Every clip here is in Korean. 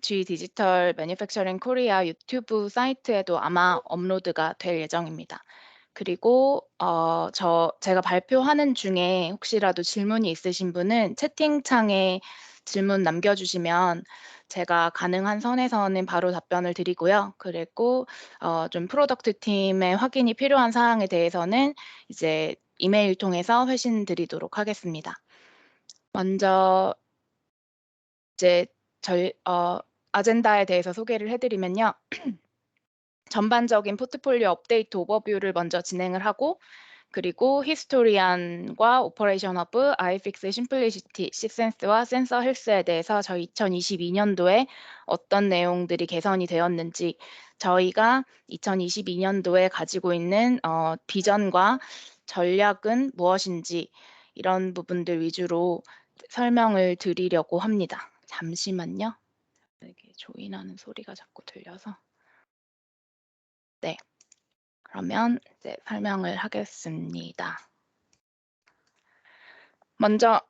G 디지털 매니팩처링 코리아 유튜브 사이트에도 아마 업로드가 될 예정입니다. 그리고 제가 발표하는 중에 혹시라도 질문이 있으신 분은 채팅창에 질문 남겨주시면 제가 가능한 선에서는 바로 답변을 드리고요. 그리고 좀 프로덕트 팀의 확인이 필요한 사항에 대해서는 이제 이메일 통해서 회신 드리도록 하겠습니다. 먼저 이제 저희 아젠다에 대해서 소개를 해드리면요. 전반적인 포트폴리오 업데이트 오버뷰를 먼저 진행을 하고, 그리고 히스토리안과 오퍼레이션 허브, 아이픽스 심플리시티, 식센스와 센서 헬스에 대해서 저희 2022년도에 어떤 내용들이 개선이 되었는지, 저희가 2022년도에 가지고 있는 비전과 전략은 무엇인지, 이런 부분들 위주로 설명을 드리려고 합니다. 잠시만요. 이게 조인하는 소리가 자꾸 들려서. 네. 그러면 이제 설명을 하겠습니다. 먼저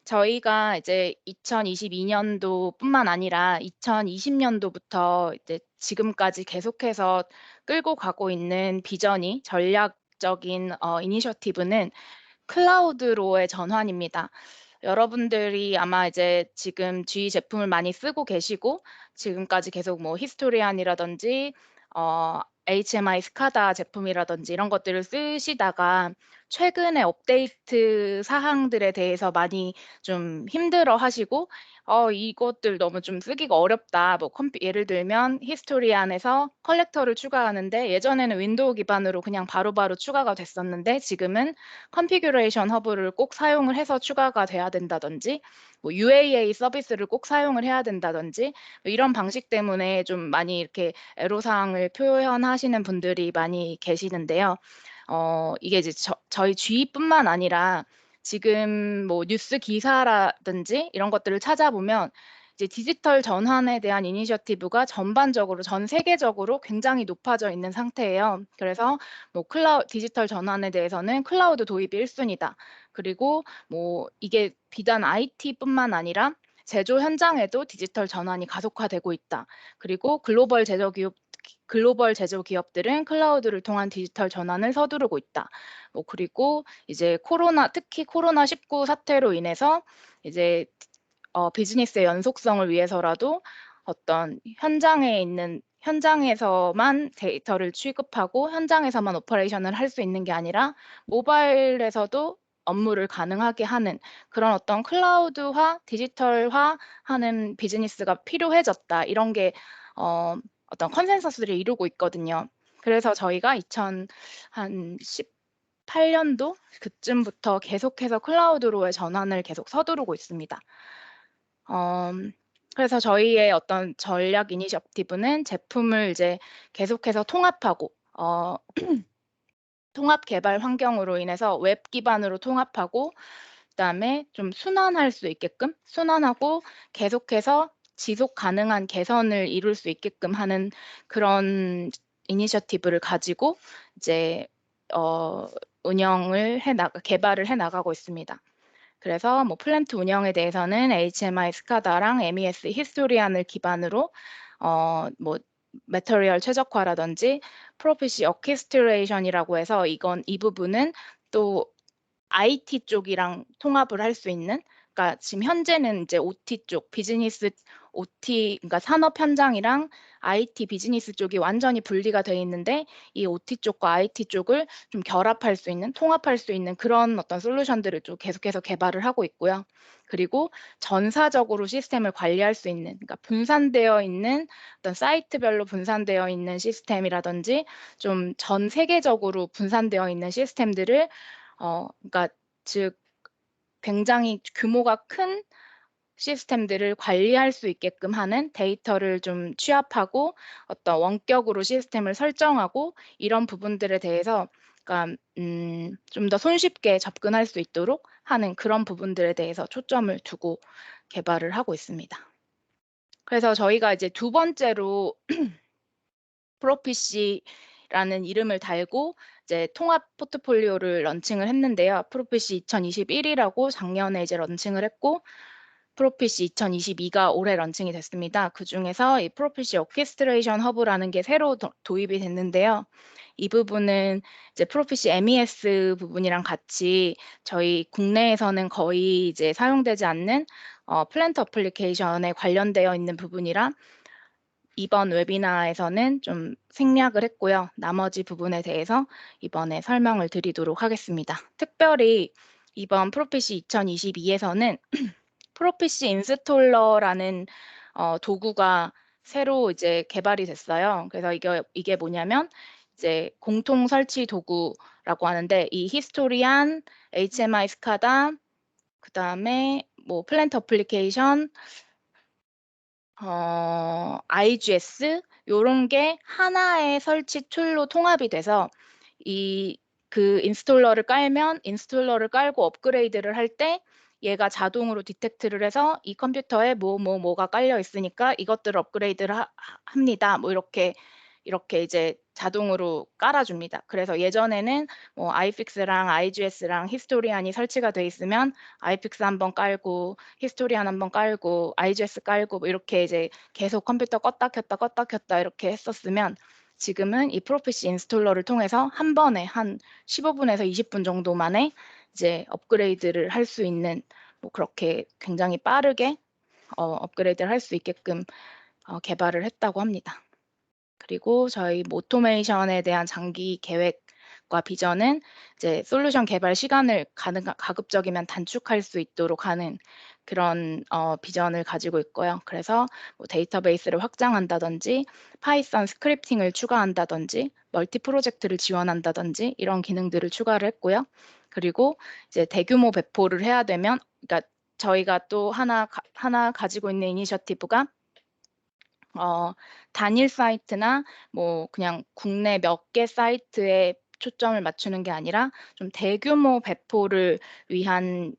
저희가 이제 2022년도뿐만 아니라 2020년도부터 이제 지금까지 계속해서 끌고 가고 있는 비전이 전략적인 이니셔티브는 클라우드로의 전환입니다. 여러분들이 아마 이제 지금 G 제품을 많이 쓰고 계시고 지금까지 계속 뭐 히스토리안이라든지 HMI 스카다 제품이라든지 이런 것들을 쓰시다가 최근에 업데이트 사항들에 대해서 많이 좀 힘들어 하시고 이것들 너무 좀 쓰기가 어렵다. 뭐 예를 들면 히스토리안에서 컬렉터를 추가하는데 예전에는 윈도우 기반으로 그냥 바로바로 추가가 됐었는데 지금은 컨피규레이션 허브를 꼭 사용을 해서 추가가 돼야 된다든지 뭐 UAA 서비스를 꼭 사용을 해야 된다든지 뭐 이런 방식 때문에 좀 많이 이렇게 애로사항을 표현하시는 분들이 많이 계시는데요. 이게 이제 저희 G뿐만 아니라 지금 뭐 뉴스 기사라든지 이런 것들을 찾아보면 이제 디지털 전환에 대한 이니셔티브가 전반적으로 전 세계적으로 굉장히 높아져 있는 상태예요. 그래서 뭐 디지털 전환에 대해서는 클라우드 도입이 1순위다. 그리고 뭐 이게 비단 IT뿐만 아니라 제조 현장에도 디지털 전환이 가속화되고 있다. 그리고 글로벌 제조 기업들은 클라우드를 통한 디지털 전환을 서두르고 있다. 뭐 그리고 이제 특히 코로나19 사태로 인해서 이제 비즈니스의 연속성을 위해서라도 어떤 현장에서만 데이터를 취급하고 현장에서만 오퍼레이션을 할 수 있는 게 아니라 모바일에서도 업무를 가능하게 하는 그런 어떤 클라우드화, 디지털화하는 비즈니스가 필요해졌다. 이런 게 어떤 컨센서스를 이루고 있거든요. 그래서 저희가 2018년도 그쯤부터 계속해서 클라우드로의 전환을 계속 서두르고 있습니다. 그래서 저희의 어떤 전략 이니셔티브는 제품을 이제 계속해서 통합하고 통합 개발 환경으로 인해서 웹 기반으로 통합하고 그다음에 좀 순환할 수 있게끔 순환하고 계속해서 지속 가능한 개선을 이룰 수 있게끔 하는 그런 이니셔티브를 가지고 이제 개발을 해 나가고 있습니다. 그래서 뭐 플랜트 운영에 대해서는 HMI 스카다랑 MES 히스토리안을 기반으로 뭐 매터리얼 최적화라든지 프로피시 어케스트레이션이라고 해서 이 부분은 또 IT 쪽이랑 통합을 할 수 있는 그러니까 지금 현재는 이제 OT 쪽 비즈니스 OT 그러니까 산업 현장이랑 IT 비즈니스 쪽이 완전히 분리가 돼 있는데 이 OT 쪽과 IT 쪽을 좀 결합할 수 있는 통합할 수 있는 그런 어떤 솔루션들을 좀 계속해서 개발을 하고 있고요. 그리고 전사적으로 시스템을 관리할 수 있는 그러니까 분산되어 있는 어떤 사이트별로 분산되어 있는 시스템이라든지 좀 전 세계적으로 분산되어 있는 시스템들을 그러니까 즉 굉장히 규모가 큰 시스템들을 관리할 수 있게끔 하는 데이터를 좀 취합하고 어떤 원격으로 시스템을 설정하고 이런 부분들에 대해서 그러니까 좀 더 손쉽게 접근할 수 있도록 하는 그런 부분들에 대해서 초점을 두고 개발을 하고 있습니다. 그래서 저희가 이제 두 번째로 프로피시라는 이름을 달고 이제 통합 포트폴리오를 런칭을 했는데요. 프로피시 2021이라고 작년에 이제 런칭을 했고 프로피시 2022가 올해 런칭이 됐습니다. 그중에서 이 프로피시 오케스트레이션 허브라는 게 새로 도입이 됐는데요. 이 부분은 이제 프로피시 MES 부분이랑 같이 저희 국내에서는 거의 이제 사용되지 않는 플랜트 어플리케이션에 관련되어 있는 부분이라 이번 웨비나에서는 좀 생략을 했고요. 나머지 부분에 대해서 이번에 설명을 드리도록 하겠습니다. 특별히 이번 프로피시 2022에서는 프로피시 인스톨러라는 도구가 새로 이제 개발이 됐어요. 그래서 이게 뭐냐면 이제 공통 설치 도구라고 하는데 이 히스토리안, HMI 스카다, 그다음에 뭐 플랜트 어플리케이션, IGS 요런 게 하나의 설치 툴로 통합이 돼서 그 인스톨러를 깔고 업그레이드를 할 때 얘가 자동으로 디텍트를 해서 이 컴퓨터에 뭐가 깔려 있으니까 이것들을 업그레이드를 합니다. 뭐 이렇게 이제 자동으로 깔아줍니다. 그래서 예전에는 뭐 아이픽스랑 IGS랑 히스토리안이 설치가 돼 있으면 아이픽스 한번 깔고 히스토리안 한번 깔고 IGS 깔고 뭐 이렇게 이제 계속 컴퓨터 껐다 켰다 이렇게 했었으면 지금은 이 프로피시 인스톨러를 통해서 한 번에 한 15분에서 20분 정도 만에 이제 업그레이드를 할 수 있는 뭐 그렇게 굉장히 빠르게 업그레이드를 할 수 있게끔 개발을 했다고 합니다. 그리고 저희 오토메이션에 대한 장기 계획과 비전은 이제 솔루션 개발 시간을 가급적이면 단축할 수 있도록 하는 그런 비전을 가지고 있고요. 그래서 뭐 데이터베이스를 확장한다든지 파이썬 스크립팅을 추가한다든지 멀티 프로젝트를 지원한다든지 이런 기능들을 추가를 했고요. 그리고 이제 대규모 배포를 해야 되면 그러니까 저희가 또 하나 가지고 있는 이니셔티브가 단일 사이트나 뭐 그냥 국내 몇 개 사이트에 초점을 맞추는 게 아니라 좀 대규모 배포를 위한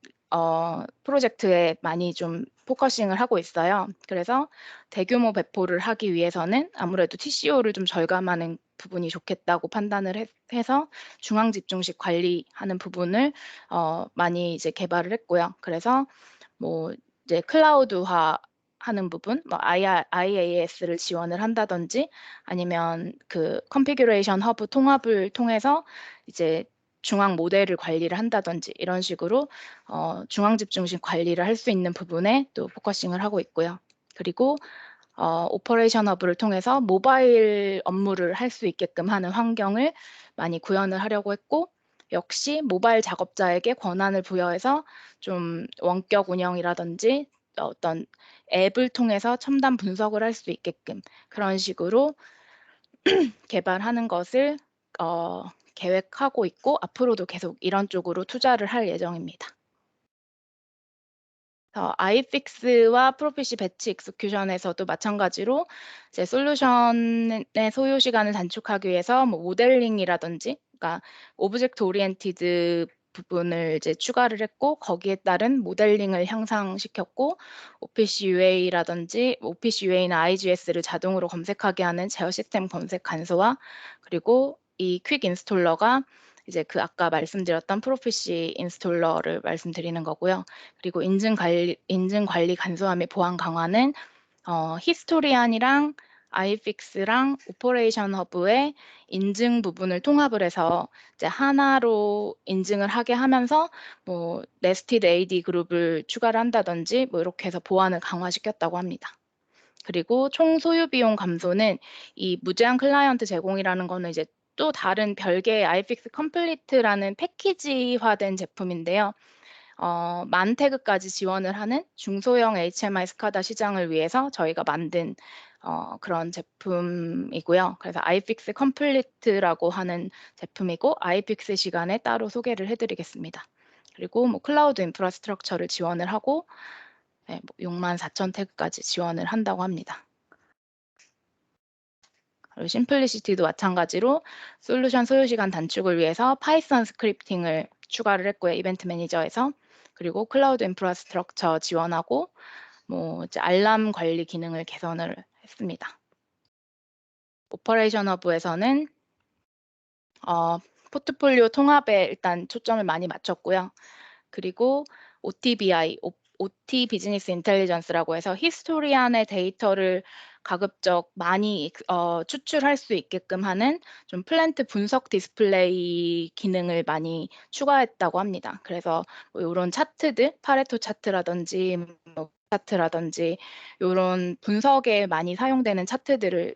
프로젝트에 많이 좀 포커싱을 하고 있어요. 그래서 대규모 배포를 하기 위해서는 아무래도 TCO를 좀 절감하는 부분이 좋겠다고 판단을 해서 중앙 집중식 관리하는 부분을 많이 이제 개발을 했고요. 그래서 뭐 이제 클라우드화 하는 부분, 뭐 IaaS를 지원을 한다든지 아니면 그 컨피규레이션 허브 통합을 통해서 이제 중앙 모델을 관리를 한다든지 이런 식으로 중앙 집중식 관리를 할 수 있는 부분에 또 포커싱을 하고 있고요. 그리고 오퍼레이션 허브를 통해서 모바일 업무를 할 수 있게끔 하는 환경을 많이 구현을 하려고 했고 역시 모바일 작업자에게 권한을 부여해서 좀 원격 운영이라든지 어떤 앱을 통해서 첨단 분석을 할 수 있게끔 그런 식으로 개발하는 것을 계획하고 있고 앞으로도 계속 이런 쪽으로 투자를 할 예정입니다. 아이픽스와 프로피시 배치 익스큐션에서도 마찬가지로 이제 솔루션의 소요 시간을 단축하기 위해서 뭐 모델링이라든지 그러니까 오브젝트 오리엔티드 부분을 이제 추가를 했고 거기에 따른 모델링을 향상시켰고 오피시 UA라든지 오피시 UA나 IGS를 자동으로 검색하게 하는 제어 시스템 검색 간소화 그리고 이 퀵 인스톨러가 이제 그 아까 말씀드렸던 프로피시 인스톨러를 말씀드리는 거고요. 그리고 인증 관리 간소화 및 보안 강화는 히스토리안이랑 아이픽스랑 오퍼레이션 허브의 인증 부분을 통합을 해서 이제 하나로 인증을 하게 하면서 뭐 네스티드 AD 그룹을 추가를 한다든지 뭐 이렇게 해서 보안을 강화시켰다고 합니다. 그리고 총 소요 비용 감소는 이 무제한 클라이언트 제공이라는 거는 이제 또 다른 별개의 아이픽스 컴플리트라는 패키지화된 제품인데요. 만 태그까지 지원을 하는 중소형 HMI 스카다 시장을 위해서 저희가 만든 그런 제품이고요. 그래서 아이픽스 컴플리트라고 하는 제품이고 아이픽스 시간에 따로 소개를 해드리겠습니다. 그리고 뭐 클라우드 인프라스트럭처를 지원을 하고 네, 뭐 64,000 태그까지 지원을 한다고 합니다. 그리고 심플리시티도 마찬가지로 솔루션 소요 시간 단축을 위해서 파이썬 스크립팅을 추가를 했고요. 이벤트 매니저에서. 그리고 클라우드 인프라스트럭처 지원하고 뭐 이제 알람 관리 기능을 개선을 했습니다. 오퍼레이션 허브에서는 포트폴리오 통합에 일단 초점을 많이 맞췄고요. 그리고 OTBI, OT 비즈니스 인텔리전스라고 해서 히스토리안의 데이터를 가급적 많이 추출할 수 있게끔 하는 좀 플랜트 분석 디스플레이 기능을 많이 추가했다고 합니다. 그래서 뭐 요런 차트들, 파레토 차트라든지 뭐 차트라든지 요런 분석에 많이 사용되는 차트들을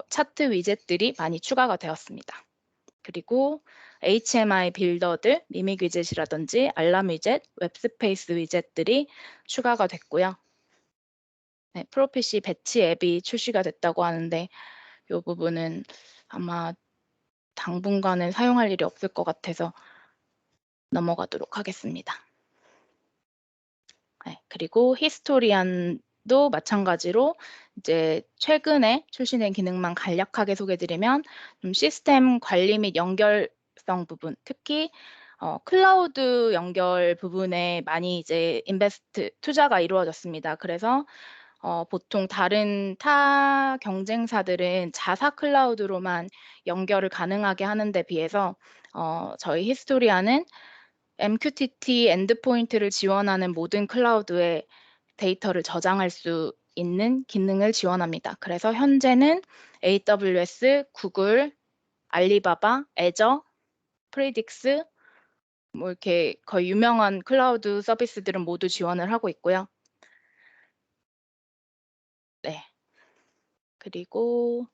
차트 위젯들이 많이 추가가 되었습니다. 그리고 HMI 빌더들, 미믹 위젯이라든지 알람 위젯, 웹스페이스 위젯들이 추가가 됐고요. 네, 프로피시 배치 앱이 출시가 됐다고 하는데 이 부분은 아마 당분간은 사용할 일이 없을 것 같아서 넘어가도록 하겠습니다. 네, 그리고 히스토리안도 마찬가지로 이제 최근에 출시된 기능만 간략하게 소개드리면 좀 시스템 관리 및 연결성 부분, 특히 클라우드 연결 부분에 많이 이제 투자가 이루어졌습니다. 그래서 보통 다른 타 경쟁사들은 자사 클라우드로만 연결을 가능하게 하는 데 비해서 저희 히스토리아는 MQTT 엔드포인트를 지원하는 모든 클라우드에 데이터를 저장할 수 있는 기능을 지원합니다. 그래서 현재는 AWS, 구글, 알리바바, 애저, 프리딕스 뭐 이렇게 거의 유명한 클라우드 서비스들은 모두 지원을 하고 있고요. 네. 그리고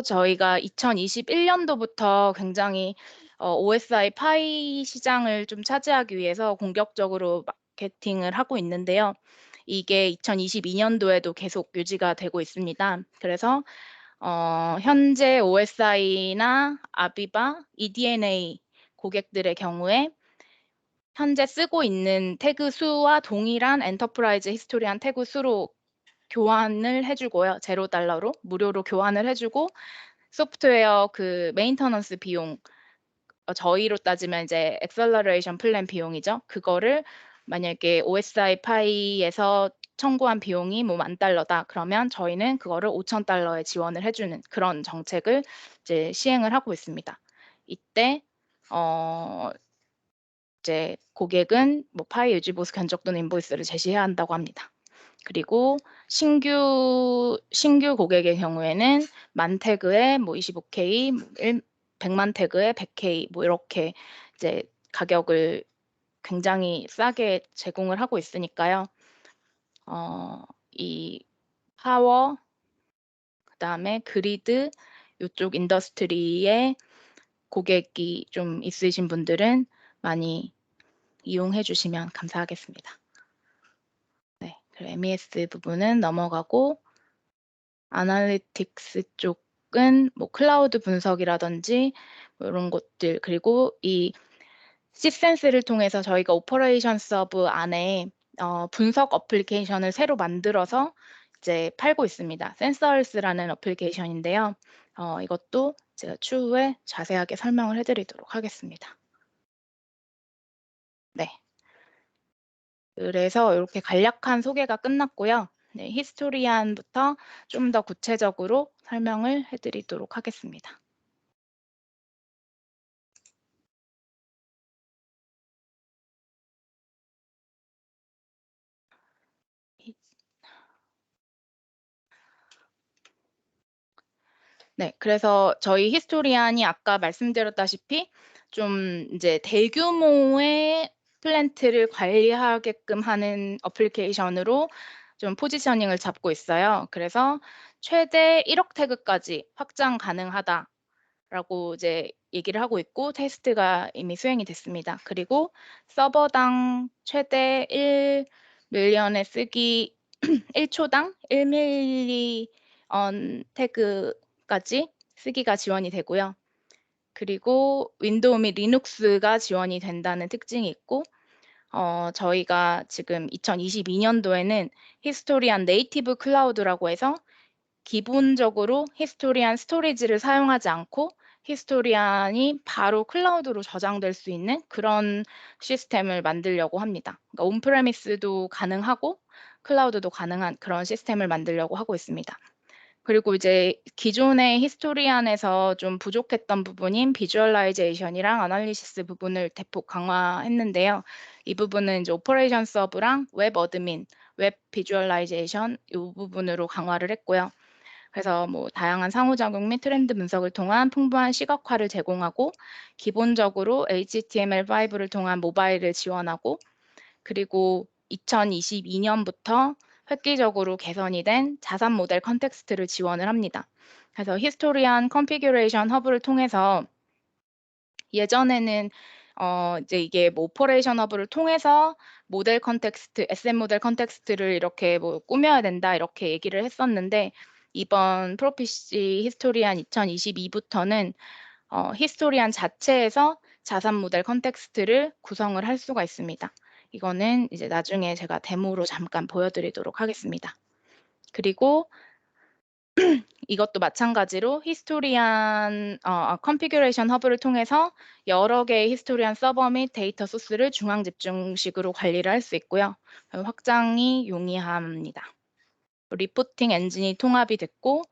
저희가 2021년도부터 굉장히 OSI 파이 시장을 좀 차지하기 위해서 공격적으로 마케팅을 하고 있는데요. 이게 2022년도에도 계속 유지가 되고 있습니다. 그래서 현재 OSI나 아비바, eDNA 고객들의 경우에 현재 쓰고 있는 태그 수와 동일한 엔터프라이즈 히스토리안 태그 수로 교환을 해주고요. $0로 무료로 교환을 해주고 소프트웨어 그 메인터넌스 비용 저희로 따지면 이제 액셀러레이션 플랜 비용이죠. 그거를 만약에 OSI 파이에서 청구한 비용이 뭐 $10,000다. 그러면 저희는 그거를 $5,000에 지원을 해주는 그런 정책을 이제 시행을 하고 있습니다. 이때 이제 고객은 뭐 파이 유지 보수 견적 또는 인보이스를 제시해야 한다고 합니다. 그리고 신규 고객의 경우에는 10,000 태그에 뭐 25K, 100만 태그에 100K 뭐 이렇게 이제 가격을 굉장히 싸게 제공을 하고 있으니까요. 이 파워, 그다음에 그리드 이쪽 인더스트리에 고객이 좀 있으신 분들은 많이 이용해 주시면 감사하겠습니다. 네, MES 부분은 넘어가고 아날리틱스 쪽은 뭐 클라우드 분석이라든지 뭐 이런 것들 그리고 이 시센스를 통해서 저희가 오퍼레이션 서브 안에 분석 어플리케이션을 새로 만들어서 이제 팔고 있습니다. 센서스라는 어플리케이션인데요. 이것도 제가 추후에 자세하게 설명을 해드리도록 하겠습니다. 네. 그래서 이렇게 간략한 소개가 끝났고요. 네, 히스토리안부터 좀 더 구체적으로 설명을 해드리도록 하겠습니다. 네, 그래서 저희 히스토리안이 아까 말씀드렸다시피 좀 이제 대규모의 플랜트를 관리하게끔 하는 어플리케이션으로 좀 포지셔닝을 잡고 있어요. 그래서 최대 1억 태그까지 확장 가능하다라고 이제 얘기를 하고 있고 테스트가 이미 수행이 됐습니다. 그리고 서버당 최대 1밀리언의 쓰기 1초당 1밀리언 태그까지 쓰기가 지원이 되고요. 그리고 윈도우 및 리눅스가 지원이 된다는 특징이 있고 저희가 지금 2022년도에는 히스토리안 네이티브 클라우드라고 해서 기본적으로 히스토리안 스토리지를 사용하지 않고 히스토리안이 바로 클라우드로 저장될 수 있는 그런 시스템을 만들려고 합니다. 그러니까 온프레미스도 가능하고 클라우드도 가능한 그런 시스템을 만들려고 하고 있습니다. 그리고 이제 기존의 히스토리안에서 좀 부족했던 부분인 비주얼라이제이션이랑 애널리시스 부분을 대폭 강화했는데요. 이 부분은 이제 오퍼레이션 서브랑 웹 어드민, 웹 비주얼라이제이션 요 부분으로 강화를 했고요. 그래서 뭐 다양한 상호작용 및 트렌드 분석을 통한 풍부한 시각화를 제공하고 기본적으로 HTML5를 통한 모바일을 지원하고 그리고 2022 년부터 획기적으로 개선이 된 자산 모델 컨텍스트를 지원을 합니다. 그래서 히스토리안 컨피규레이션 허브를 통해서 예전에는 이제 이게 뭐 오퍼레이션 허브를 통해서 모델 컨텍스트, SM 모델 컨텍스트를 이렇게 뭐 꾸며야 된다 이렇게 얘기를 했었는데 이번 프로피시 히스토리안 2022부터는 히스토리안 자체에서 자산 모델 컨텍스트를 구성을 할 수가 있습니다. 이거는 이제 나중에 제가 데모로 잠깐 보여드리도록 하겠습니다. 그리고 이것도 마찬가지로 히스토리안 컨피규레이션 허브를 통해서 여러 개의 히스토리안 서버 및 데이터 소스를 중앙 집중식으로 관리를 할 수 있고요. 확장이 용이합니다. 리포팅 엔진이 통합이 됐고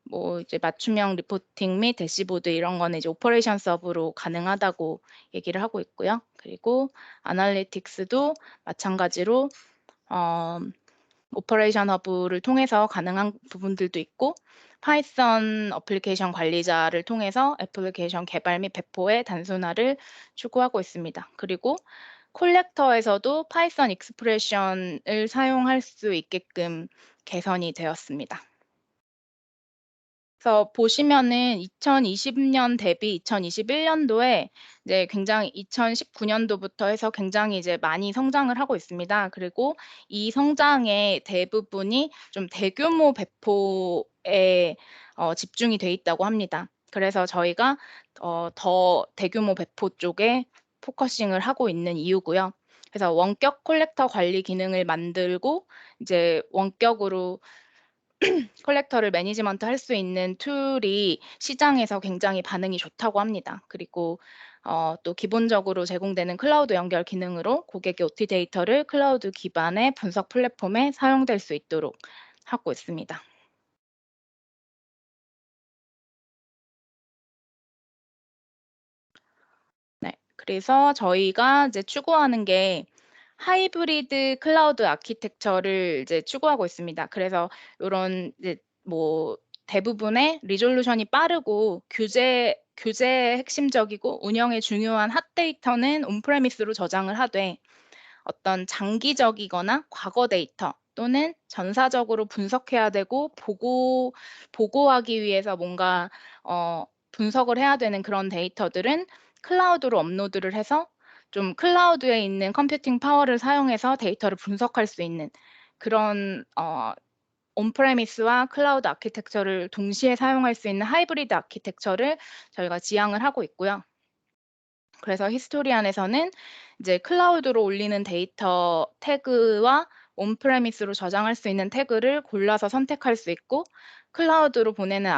뭐 이제 맞춤형 리포팅 및 대시보드 이런 거는 이제 오퍼레이션 서브로 가능하다고 얘기를 하고 있고요. 그리고 애널리틱스도 마찬가지로 어 오퍼레이션 허브를 통해서 가능한 부분들도 있고 파이썬 어플리케이션 관리자를 통해서 애플리케이션 개발 및 배포의 단순화를 추구하고 있습니다. 그리고 콜렉터에서도 파이썬 익스프레션을 사용할 수 있게끔 개선이 되었습니다. 그래서 보시면은 2020년 대비 2021년도에 이제 굉장히 2019년도부터 해서 굉장히 이제 많이 성장을 하고 있습니다. 그리고 이 성장의 대부분이 좀 대규모 배포에 집중이 돼 있다고 합니다. 그래서 저희가 더 대규모 배포 쪽에 포커싱을 하고 있는 이유고요. 그래서 원격 콜렉터 관리 기능을 만들고 이제 원격으로 컬렉터를 매니지먼트 할 수 있는 툴이 시장에서 굉장히 반응이 좋다고 합니다. 그리고 또 기본적으로 제공되는 클라우드 연결 기능으로 고객의 OT 데이터를 클라우드 기반의 분석 플랫폼에 사용될 수 있도록 하고 있습니다. 네. 그래서 저희가 이제 추구하는 게 하이브리드 클라우드 아키텍처를 이제 추구하고 있습니다. 그래서 요런 이제 뭐 대부분의 리졸루션이 빠르고 규제에 핵심적이고 운영에 중요한 핫 데이터는 온 프레미스로 저장을 하되 어떤 장기적이거나 과거 데이터 또는 전사적으로 분석해야 되고 보고하기 위해서 뭔가 분석을 해야 되는 그런 데이터들은 클라우드로 업로드를 해서 좀 클라우드에 있는 컴퓨팅 파워를 사용해서 데이터를 분석할 수 있는 그런 온프레미스와 클라우드 아키텍처를 동시에 사용할 수 있는 하이브리드 아키텍처를 저희가 지향을 하고 있고요. 그래서 히스토리안에서는 이제 클라우드로 올리는 데이터 태그와 온프레미스로 저장할 수 있는 태그를 골라서 선택할 수 있고 클라우드로 보내는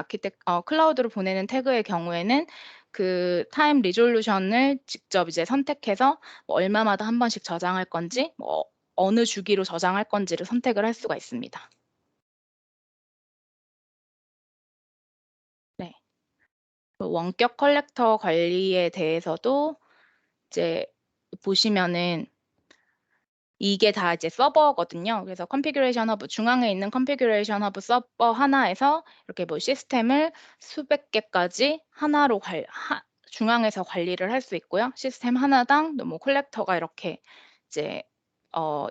태그의 경우에는 그 타임 리졸루션을 직접 이제 선택해서 뭐 얼마마다 한 번씩 저장할 건지 뭐 어느 주기로 저장할 건지를 선택을 할 수가 있습니다. 네. 그 원격 컬렉터 관리에 대해서도 이제 보시면은 이게 다 이제 서버거든요. 그래서 컨피규레이션 허브 중앙에 있는 컨피규레이션 허브 서버 하나에서 이렇게 뭐 시스템을 수백 개까지 하나로 중앙에서 관리를 할 수 있고요. 시스템 하나당 뭐 콜렉터가 이렇게 이제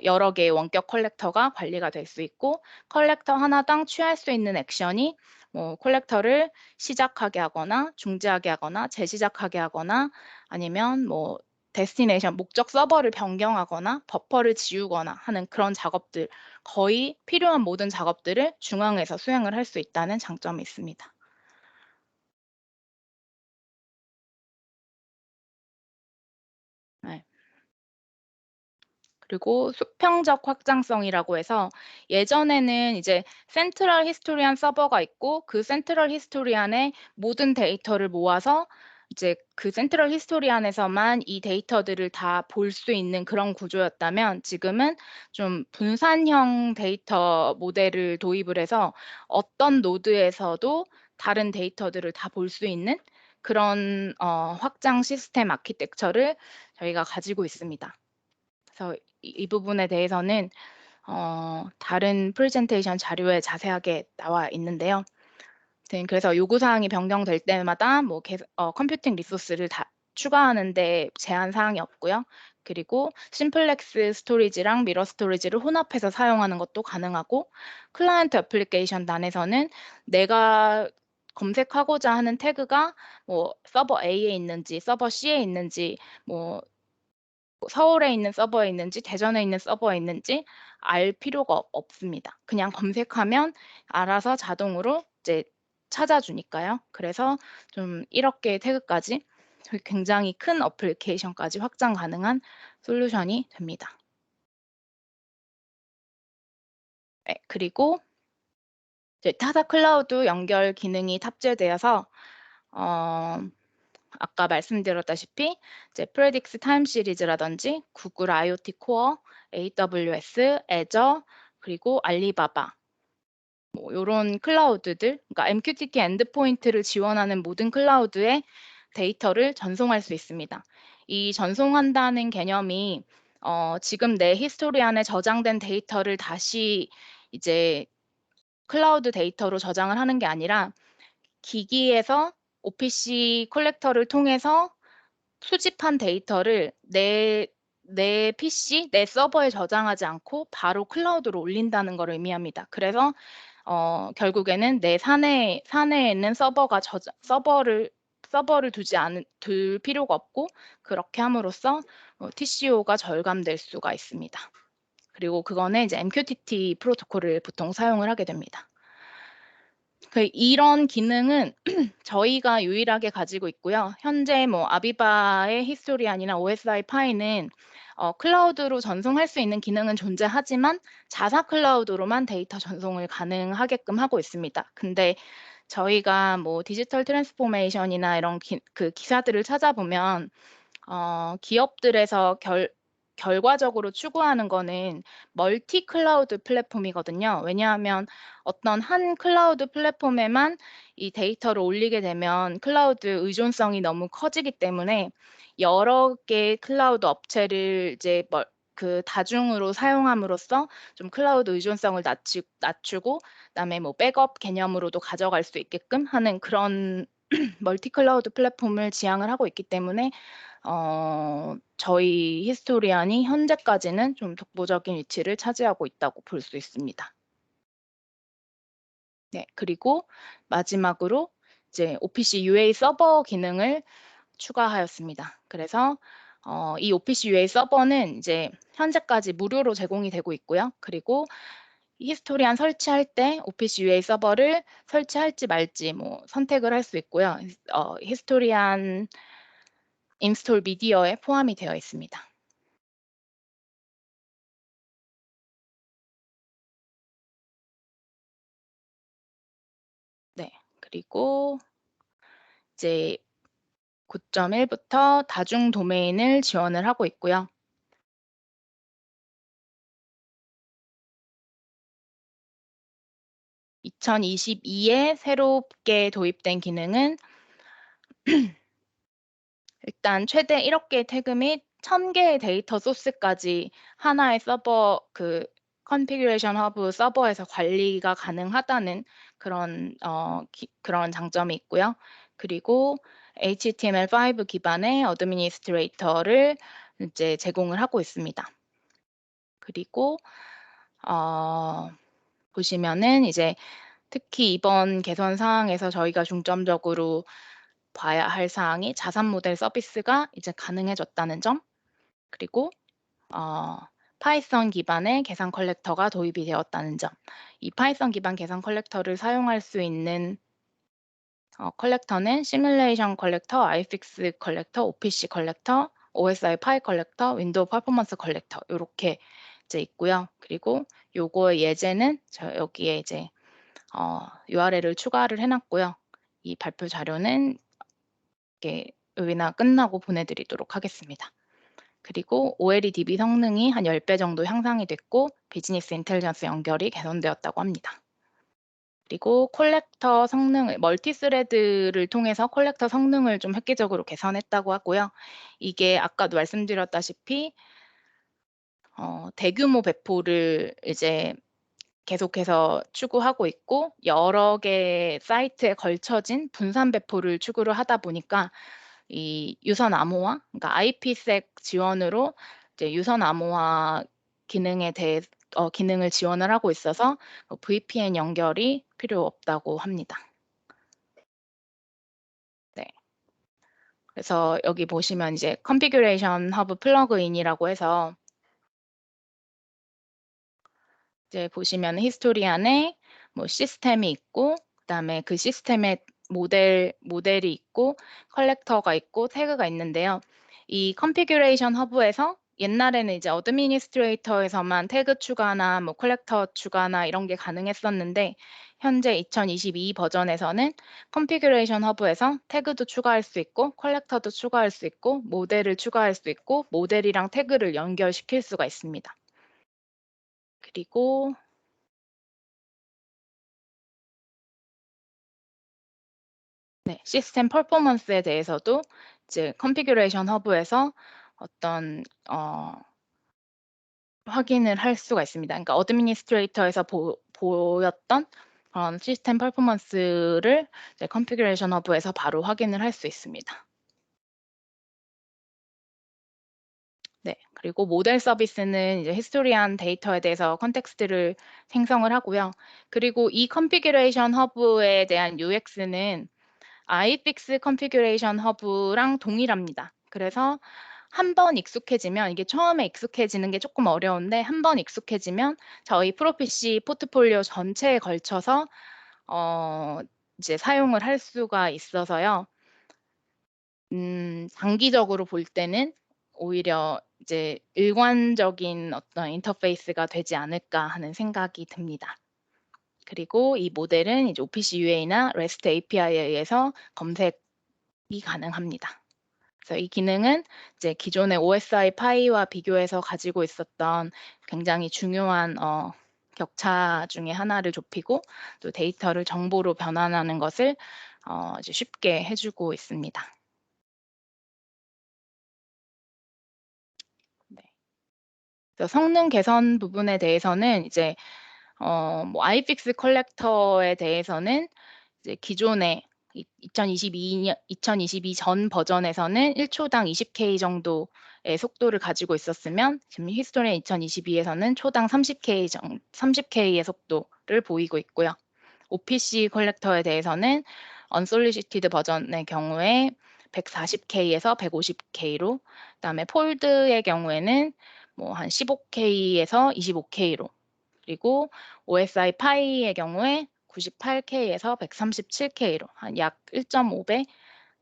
여러 개의 원격 콜렉터가 관리가 될 수 있고 콜렉터 하나당 취할 수 있는 액션이 뭐 콜렉터를 시작하게 하거나 중지하게 하거나 재시작하게 하거나 아니면 뭐 데스티네이션 목적 서버를 변경하거나 버퍼를 지우거나 하는 그런 작업들 거의 필요한 모든 작업들을 중앙에서 수행을 할 수 있다는 장점이 있습니다. 네. 그리고 수평적 확장성이라고 해서 예전에는 이제 센트럴 히스토리안 서버가 있고 그 센트럴 히스토리안에 모든 데이터를 모아서 이제 그 센트럴 히스토리안에서만 이 데이터들을 다 볼 수 있는 그런 구조였다면 지금은 좀 분산형 데이터 모델을 도입을 해서 어떤 노드에서도 다른 데이터들을 다 볼 수 있는 그런 확장 시스템 아키텍처를 저희가 가지고 있습니다. 그래서 이 부분에 대해서는 다른 프레젠테이션 자료에 자세하게 나와 있는데요. 그래서 요구 사항이 변경될 때마다 뭐 컴퓨팅 리소스를 다 추가하는 데 제한 사항이 없고요. 그리고 심플렉스 스토리지랑 미러 스토리지를 혼합해서 사용하는 것도 가능하고 클라이언트 애플리케이션 단에서는 내가 검색하고자 하는 태그가 뭐 서버 A에 있는지 서버 C에 있는지 뭐 서울에 있는 서버에 있는지 대전에 있는 서버에 있는지 알 필요가 없습니다. 그냥 검색하면 알아서 자동으로 이제 찾아주니까요. 그래서 좀 1억 개의 태그까지 굉장히 큰 어플리케이션까지 확장 가능한 솔루션이 됩니다. 네, 그리고 이제 타사 클라우드 연결 기능이 탑재되어서 아까 말씀드렸다시피 이제 프레딕스 타임 시리즈라든지 구글 IoT 코어, AWS, 애저, 그리고 알리바바 뭐 요런 클라우드들, 그러니까 MQTT 엔드포인트를 지원하는 모든 클라우드에 데이터를 전송할 수 있습니다. 이 전송한다는 개념이 지금 내 히스토리 안에 저장된 데이터를 다시 이제 클라우드 데이터로 저장을 하는 게 아니라 기기에서 OPC 컬렉터를 통해서 수집한 데이터를 내 PC, 내 서버에 저장하지 않고 바로 클라우드로 올린다는 걸 의미합니다. 그래서 결국에는 내 사내에 있는 서버를 둘 필요가 없고 그렇게 함으로써 TCO가 절감될 수가 있습니다. 그리고 그거는 이제 MQTT 프로토콜을 보통 사용을 하게 됩니다. 이런 기능은 저희가 유일하게 가지고 있고요. 현재 뭐 아비바의 히스토리안이나 OSI 파이는 클라우드로 전송할 수 있는 기능은 존재하지만 자사 클라우드로만 데이터 전송을 가능하게끔 하고 있습니다. 근데 저희가 뭐 디지털 트랜스포메이션이나 이런 기사들을 찾아보면 기업들에서 결과적으로 추구하는 거는 멀티 클라우드 플랫폼이거든요. 왜냐하면 어떤 한 클라우드 플랫폼에만 이 데이터를 올리게 되면 클라우드 의존성이 너무 커지기 때문에 여러 개의 클라우드 업체를 이제 그 다중으로 사용함으로써 좀 클라우드 의존성을 낮추고 그다음에 뭐 백업 개념으로도 가져갈 수 있게끔 하는 그런 멀티 클라우드 플랫폼을 지향을 하고 있기 때문에 저희 히스토리안이 현재까지는 좀 독보적인 위치를 차지하고 있다고 볼 수 있습니다. 네, 그리고 마지막으로 이제 OPC UA 서버 기능을 추가하였습니다. 그래서 이 OPC UA 서버는 이제 현재까지 무료로 제공이 되고 있고요. 그리고 히스토리안 설치할 때 OPC UA 서버를 설치할지 말지 뭐 선택을 할 수 있고요. 히스토리안 인스톨 미디어에 포함이 되어 있습니다. 네. 그리고 이제 9.1부터 다중 도메인을 지원을 하고 있고요. 2022에 새롭게 도입된 기능은 일단 최대 1억 개의 태그 및 1,000개의 데이터 소스까지 하나의 서버 컨피규레이션 허브 서버에서 관리가 가능하다는 그런 장점이 있고요. 그리고 HTML5 기반의 어드미니스트레이터를 이제 제공을 하고 있습니다. 그리고 보시면은 이제 특히 이번 개선 사항에서 저희가 중점적으로 봐야 할 사항이 자산 모델 서비스가 이제 가능해졌다는 점, 그리고 파이썬 기반의 계산 컬렉터가 도입이 되었다는 점. 이 파이썬 기반 계산 컬렉터를 사용할 수 있는 컬렉터는 시뮬레이션 컬렉터, 아이픽스 컬렉터, OPC 컬렉터, OSI 파이 컬렉터, 윈도우 퍼포먼스 컬렉터 요렇게 이제 있고요. 그리고 요거의 예제는 여기에 이제 URL을 추가를 해놨고요. 이 발표 자료는 이렇게 웨비나 끝나고 보내드리도록 하겠습니다. 그리고 OLED DB 성능이 한 10배 정도 향상이 됐고 비즈니스 인텔리전스 연결이 개선되었다고 합니다. 그리고 콜렉터 성능을 멀티스레드를 통해서 콜렉터 성능을 좀 획기적으로 개선했다고 하고요. 이게 아까도 말씀드렸다시피 대규모 배포를 이제 계속해서 추구하고 있고 여러 개 사이트에 걸쳐진 분산 배포를 추구를 하다 보니까 이 유선 암호화, 그러니까 IPsec 지원으로 이제 유선 암호화 기능에 대해 기능을 지원을 하고 있어서 VPN 연결이 필요 없다고 합니다. 네. 그래서 여기 보시면 이제 컨피규레이션 허브 플러그인이라고 해서 이제 보시면 히스토리 안에 뭐 시스템이 있고 그다음에 그 시스템에 모델이 있고 컬렉터가 있고 태그가 있는데요. 이 컨피규레이션 허브에서 옛날에는 이제 어드미니스트레이터에서만 태그 추가나 뭐 컬렉터 추가나 이런 게 가능했었는데 현재 2022 버전에서는 컨피규레이션 허브에서 태그도 추가할 수 있고 컬렉터도 추가할 수 있고 모델을 추가할 수 있고 모델이랑 태그를 연결시킬 수가 있습니다. 그리고 네, 시스템 퍼포먼스에 대해서도 이제 컨피규레이션 허브에서 어떤 확인을 할 수가 있습니다. 그러니까 어드미니스트레이터에서 보였던 그런 시스템 퍼포먼스를 이제 컨피규레이션 허브에서 바로 확인을 할 수 있습니다. 네, 그리고 모델 서비스는 이제 히스토리한 데이터에 대해서 컨텍스트를 생성을 하고요. 그리고 이 컨피규레이션 허브에 대한 UX는 iFix 컨피규레이션 허브랑 동일합니다. 그래서 한 번 익숙해지면 이게 처음에 익숙해지는 게 조금 어려운데 한 번 익숙해지면 저희 프로피시 포트폴리오 전체에 걸쳐서 어 이제 사용을 할 수가 있어서요. 장기적으로 볼 때는 오히려 이제 일관적인 어떤 인터페이스가 되지 않을까 하는 생각이 듭니다. 그리고 이 모델은 이제 OPC UA나 REST API에 의해서 검색이 가능합니다. 그래서 이 기능은 이제 기존의 OSI 파이와 비교해서 가지고 있었던 굉장히 중요한 격차 중에 하나를 좁히고 또 데이터를 정보로 변환하는 것을 이제 쉽게 해주고 있습니다. 네. 그래서 성능 개선 부분에 대해서는 이제 뭐 iFix 컬렉터에 대해서는 이제 기존의 2022전 버전에서는 1초당 20K 정도의 속도를 가지고 있었으면 지금 히스토리 2022에서는 초당 30K의 속도를 보이고 있고요. OPC 컬렉터에 대해서는 언솔리시티드 버전의 경우에 140K에서 150K로, 그다음에 폴드의 경우에는 뭐 한 15K에서 25K로, 그리고 OSI 파이의 경우에 98K에서 137K로 한 약 1.5배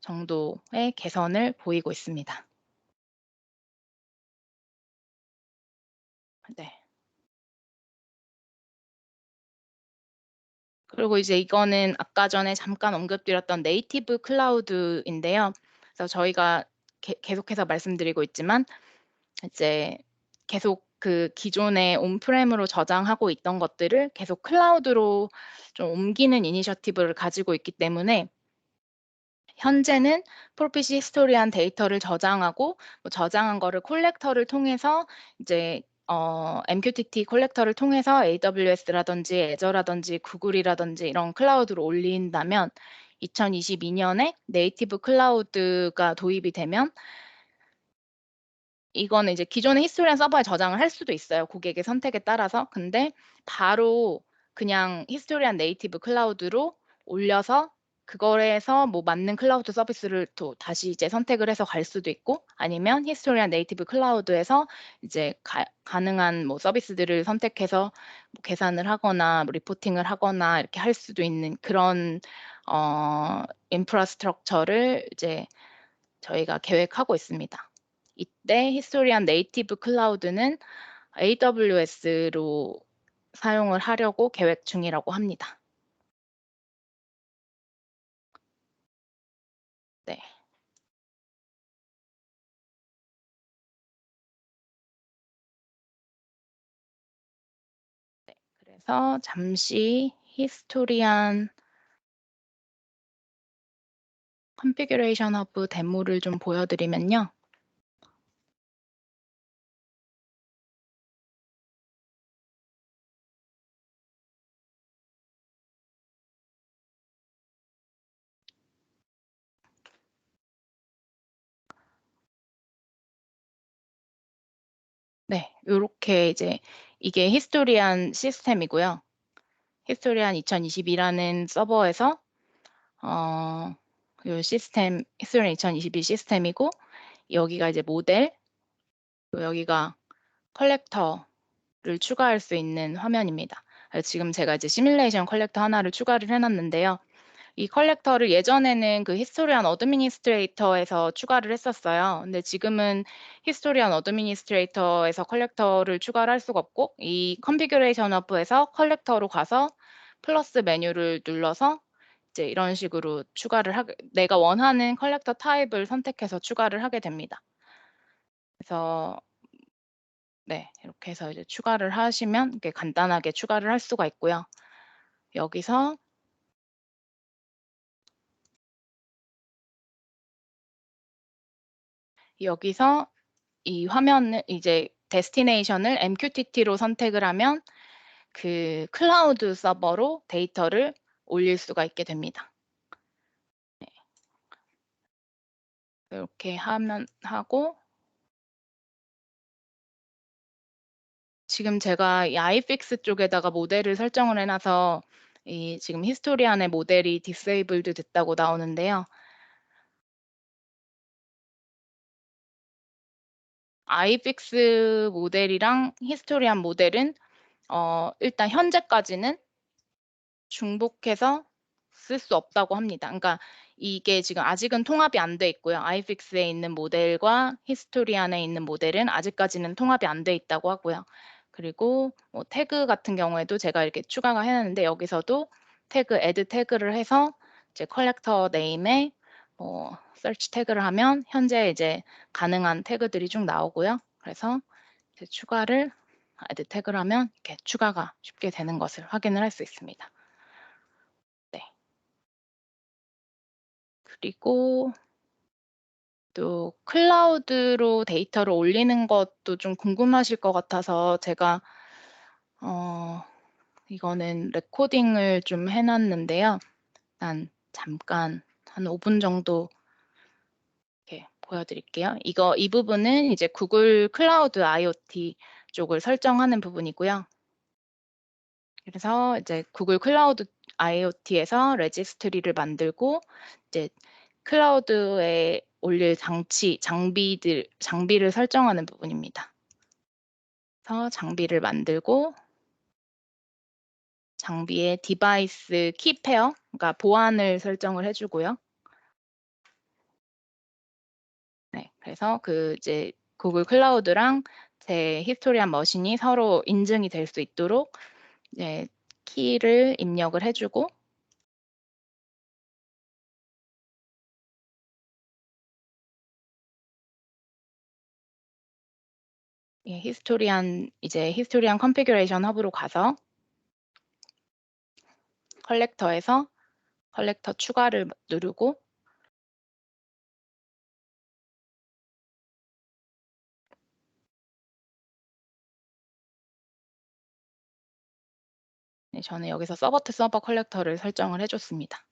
정도의 개선을 보이고 있습니다. 네. 그리고 이제 이거는 아까 전에 잠깐 언급드렸던 네이티브 클라우드인데요. 그래서 저희가 계속해서 말씀드리고 있지만 이제 계속 그 기존의 온프렘으로 저장하고 있던 것들을 계속 클라우드로 좀 옮기는 이니셔티브를 가지고 있기 때문에 현재는 프로피시 히스토리한 데이터를 저장하고 뭐 저장한 거를 콜렉터를 통해서 이제 MQTT 콜렉터를 통해서 AWS라든지 애저라든지 구글이라든지 이런 클라우드로 올린다면 2022년에 네이티브 클라우드가 도입이 되면 이거는 이제 기존의 히스토리한 서버에 저장을 할 수도 있어요, 고객의 선택에 따라서. 근데 바로 그냥 히스토리한 네이티브 클라우드로 올려서 그거에서 뭐 맞는 클라우드 서비스를 또 다시 이제 선택을 해서 갈 수도 있고 아니면 히스토리한 네이티브 클라우드에서 이제 가능한 뭐 서비스들을 선택해서 뭐 계산을 하거나 뭐 리포팅을 하거나 이렇게 할 수도 있는 그런 인프라스트럭처를 이제 저희가 계획하고 있습니다. 이때 히스토리안 네이티브 클라우드는 AWS로 사용을 하려고 계획 중이라고 합니다. 네. 그래서 잠시 히스토리안 컨피규레이션 허브 데모를 좀 보여드리면요. 네, 요렇게 이제 이게 히스토리안 시스템이고요. 히스토리안 2022라는 서버에서 요 시스템 히스토리안 2022 시스템이고, 여기가 이제 모델, 여기가 컬렉터를 추가할 수 있는 화면입니다. 지금 제가 이제 시뮬레이션 컬렉터 하나를 추가를 해놨는데요. 이 컬렉터를 예전에는 그 히스토리안 어드미니스트레이터에서 추가를 했었어요. 근데 지금은 히스토리안 어드미니스트레이터에서 컬렉터를 추가를 할 수가 없고, 이 컨피규레이션 허브에서 컬렉터로 가서 플러스 메뉴를 눌러서 이제 이런 식으로 추가를 하게, 내가 원하는 컬렉터 타입을 선택해서 추가를 하게 됩니다. 그래서 네, 이렇게 해서 이제 추가를 하시면 이렇게 간단하게 추가를 할 수가 있고요. 여기서 이 화면을 이제 데스티네이션을 MQTT로 선택을 하면 그 클라우드 서버로 데이터를 올릴 수가 있게 됩니다. 네. 이렇게 하고, 지금 제가 이 iFix 쪽에다가 모델을 설정을 해놔서 이 지금 히스토리안의 모델이 디세이블드 됐다고 나오는데요. iFix 모델이랑 히스토리안 모델은 일단 현재까지는 중복해서 쓸 수 없다고 합니다. 그러니까 이게 지금 아직은 통합이 안 돼 있고요. iFix에 있는 모델과 히스토리안에 있는 모델은 아직까지는 통합이 안 돼 있다고 하고요. 그리고 뭐 태그 같은 경우에도 제가 이렇게 추가가 해 놨는데, 여기서도 태그 애드 태그를 해서 이제 컬렉터 네임에 뭐 서치 태그를 하면 현재 이제 가능한 태그들이 쭉 나오고요. 그래서 이제 추가를 애드 태그를 하면 이렇게 추가가 쉽게 되는 것을 확인을 할 수 있습니다. 네. 그리고 또 클라우드로 데이터를 올리는 것도 좀 궁금하실 것 같아서 제가 이거는 레코딩을 좀 해 놨는데요. 일단 잠깐 한 5분 정도 이렇게 보여드릴게요. 이 부분은 이제 구글 클라우드 IoT 쪽을 설정하는 부분이고요. 그래서 이제 구글 클라우드 IoT에서 레지스트리를 만들고 이제 클라우드에 올릴 장비를 설정하는 부분입니다. 그래서 장비를 만들고 장비의 디바이스 키 페어, 그러니까 보안을 설정을 해주고요. 네, 그래서 그 이제 구글 클라우드랑 제 히스토리안 머신이 서로 인증이 될 수 있도록 이제 키를 입력을 해주고, 예, 히스토리안 컨피규레이션 허브로 가서 컬렉터에서 컬렉터 추가를 누르고, 네, 저는 여기서 서버 투 서버 컬렉터를 설정을 해줬습니다.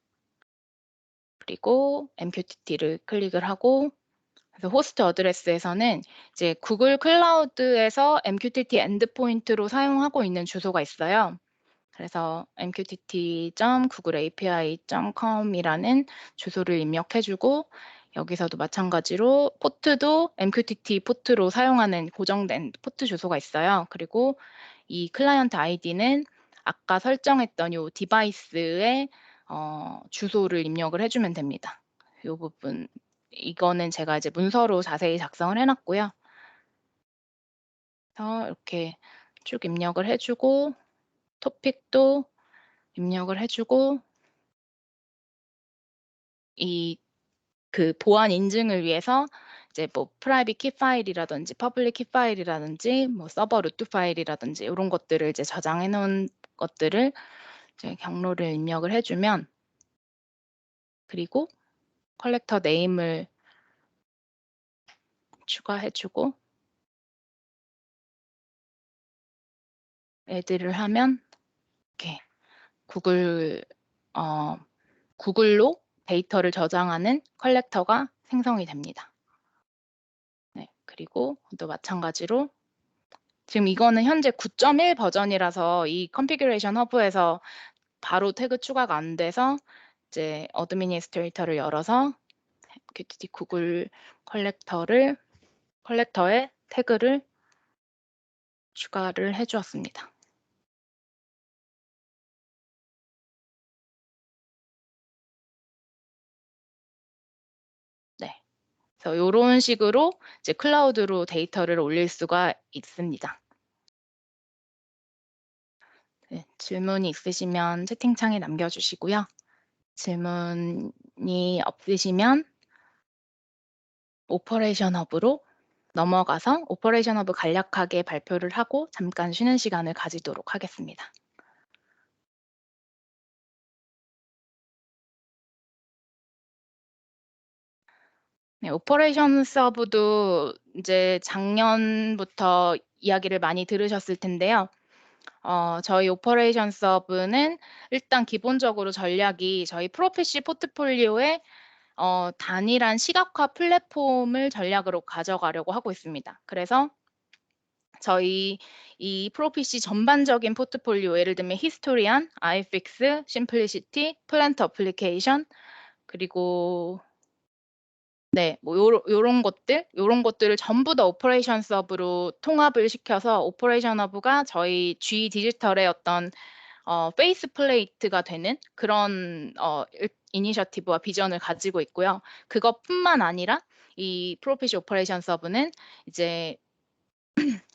그리고 MQTT를 클릭을 하고, 그래서 호스트 어드레스에서는 이제 구글 클라우드에서 MQTT 엔드포인트로 사용하고 있는 주소가 있어요. 그래서 mqtt.googleapi.com이라는 주소를 입력해주고, 여기서도 마찬가지로 포트도 MQTT 포트로 사용하는 고정된 포트 주소가 있어요. 그리고 이 클라이언트 아이디는 아까 설정했던 요 디바이스의 주소를 입력을 해주면 됩니다. 이 부분, 이거는 제가 이제 문서로 자세히 작성을 해놨고요. 그래서 이렇게 쭉 입력을 해주고, 토픽도 입력을 해주고, 그 보안 인증을 위해서 이제 뭐 프라이빗 키 파일이라든지 퍼블릭 키 파일이라든지 뭐 서버 루트 파일이라든지 이런 것들을 이제 저장해 놓은 것들을 이제 경로를 입력을 해 주면, 그리고 컬렉터 네임을 추가해 주고 애드를 하면 이렇게 구글 어 구글로 데이터를 저장하는 컬렉터가 생성이 됩니다. 네. 그리고 또 마찬가지로 지금 이거는 현재 9.1 버전이라서 이 컨피규레이션 허브에서 바로 태그 추가가 안 돼서 이제 어드미니스트레이터를 열어서 MQTT 구글 컬렉터에 태그를 추가를 해 주었습니다. 네. 그래서 요런 식으로 이제 클라우드로 데이터를 올릴 수가 있습니다. 네. 질문이 있으시면 채팅창에 남겨 주시고요. 질문이 없으시면 오퍼레이션 허브로 넘어가서 오퍼레이션 허브 간략하게 발표를 하고 잠깐 쉬는 시간을 가지도록 하겠습니다. 네. 오퍼레이션 서브도 이제 작년부터 이야기를 많이 들으셨을 텐데요. 저희 오퍼레이션 서브는 일단 기본적으로 전략이 저희 프로피시 포트폴리오에 단일한 시각화 플랫폼을 전략으로 가져가려고 하고 있습니다. 그래서 저희 이 프로피시 전반적인 포트폴리오, 예를 들면 히스토리안, 아이픽스, 심플리시티, 플랜트 어플리케이션, 그리고 네, 뭐 요런 것들을 전부 다 오퍼레이션 서브로 통합을 시켜서 오퍼레이션 허브가 저희 G 디지털의 어떤 페이스 플레이트가 되는 그런 이니셔티브와 비전을 가지고 있고요. 그것뿐만 아니라 이 프로피시 오퍼레이션 서브는 이제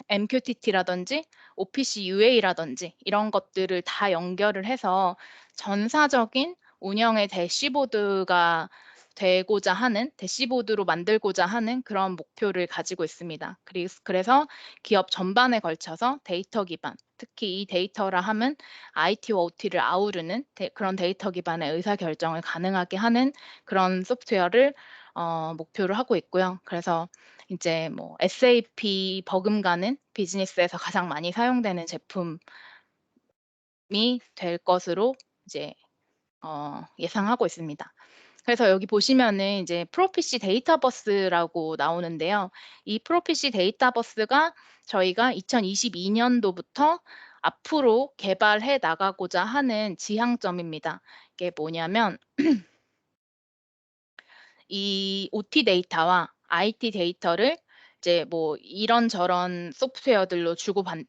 MQTT라든지 OPC UA라든지 이런 것들을 다 연결을 해서 전사적인 운영의 대시보드가 되고자 하는, 대시보드로 만들고자 하는 그런 목표를 가지고 있습니다. 그래서 기업 전반에 걸쳐서 데이터 기반, 특히 이 데이터라 함은 IT와 OT를 아우르는 그런 데이터 기반의 의사결정을 가능하게 하는 그런 소프트웨어를 목표로 하고 있고요. 그래서 이제 뭐 SAP 버금가는 비즈니스에서 가장 많이 사용되는 제품이 될 것으로 이제 예상하고 있습니다. 그래서 여기 보시면은 이제 프로피시 데이터버스라고 나오는데요. 이 프로피시 데이터버스가 저희가 2022년도부터 앞으로 개발해 나가고자 하는 지향점입니다. 이게 뭐냐면 이 OT 데이터와 IT 데이터를 이제 뭐 이런저런 소프트웨어들로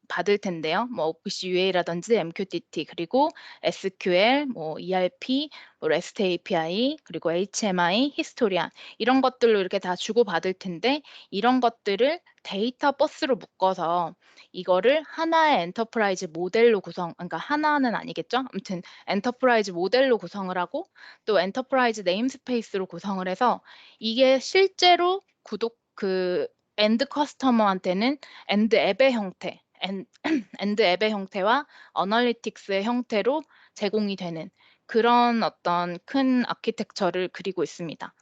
받을 텐데요. 뭐 OPC UA라든지 MQTT, 그리고 SQL, 뭐 ERP, 뭐 REST API, 그리고 HMI, 히스토리안, 이런 것들로 이렇게 다 주고받을 텐데, 이런 것들을 데이터 버스로 묶어서 이거를 하나의 엔터프라이즈 모델로 그러니까 하나는 아니겠죠? 아무튼 엔터프라이즈 모델로 구성을 하고 또 엔터프라이즈 네임스페이스로 구성을 해서 이게 실제로 엔드 커스터머한테는 엔드 앱의 형태, 엔드 앱의 형태와 어널리틱스의 형태로 제공이 되는 그런 어떤 큰 아키텍처를 그리고 있습니다.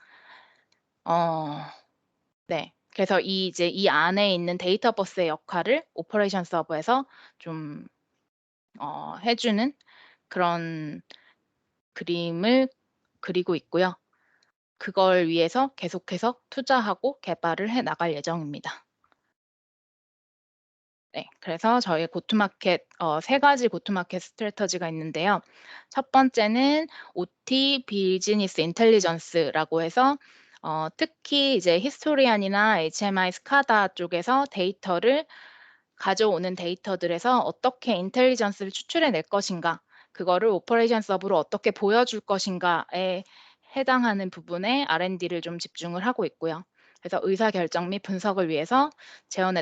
네. 그래서 이제 이 안에 있는 데이터 버스의 역할을 오퍼레이션 서버에서 좀 해 주는 그런 그림을 그리고 있고요. 그걸 위해서 계속해서 투자하고 개발을 해 나갈 예정입니다. 네. 그래서 저희 고투마켓 3가지 고투마켓 스트래터지가 있는데요. 첫 번째는 OT 비즈니스 인텔리전스라고 해서 특히 이제 히스토리안이나 HMI 스카다 쪽에서 데이터를 가져오는 데이터들에서 어떻게 인텔리전스를 추출해 낼 것인가, 그거를 오퍼레이션 서브로 어떻게 보여줄 것인가에 해당하는 부분에 R&D를 좀 집중을 하고 있고요. 그래서 의사결정 및 분석을 위해서 제어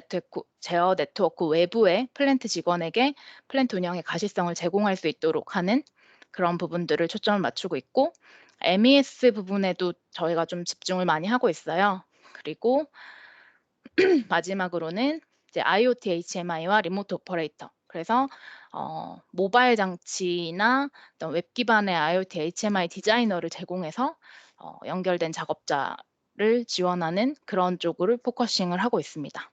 네트워크 외부의 플랜트 직원에게 플랜트 운영의 가시성을 제공할 수 있도록 하는 그런 부분들을 초점을 맞추고 있고, MES 부분에도 저희가 좀 집중을 많이 하고 있어요. 그리고 마지막으로는 이제 IoT HMI와 리모트 오퍼레이터. 그래서 모바일 장치나 어떤 웹 기반의 IoT HMI 디자이너를 제공해서 연결된 작업자를 지원하는 그런 쪽으로 포커싱을 하고 있습니다.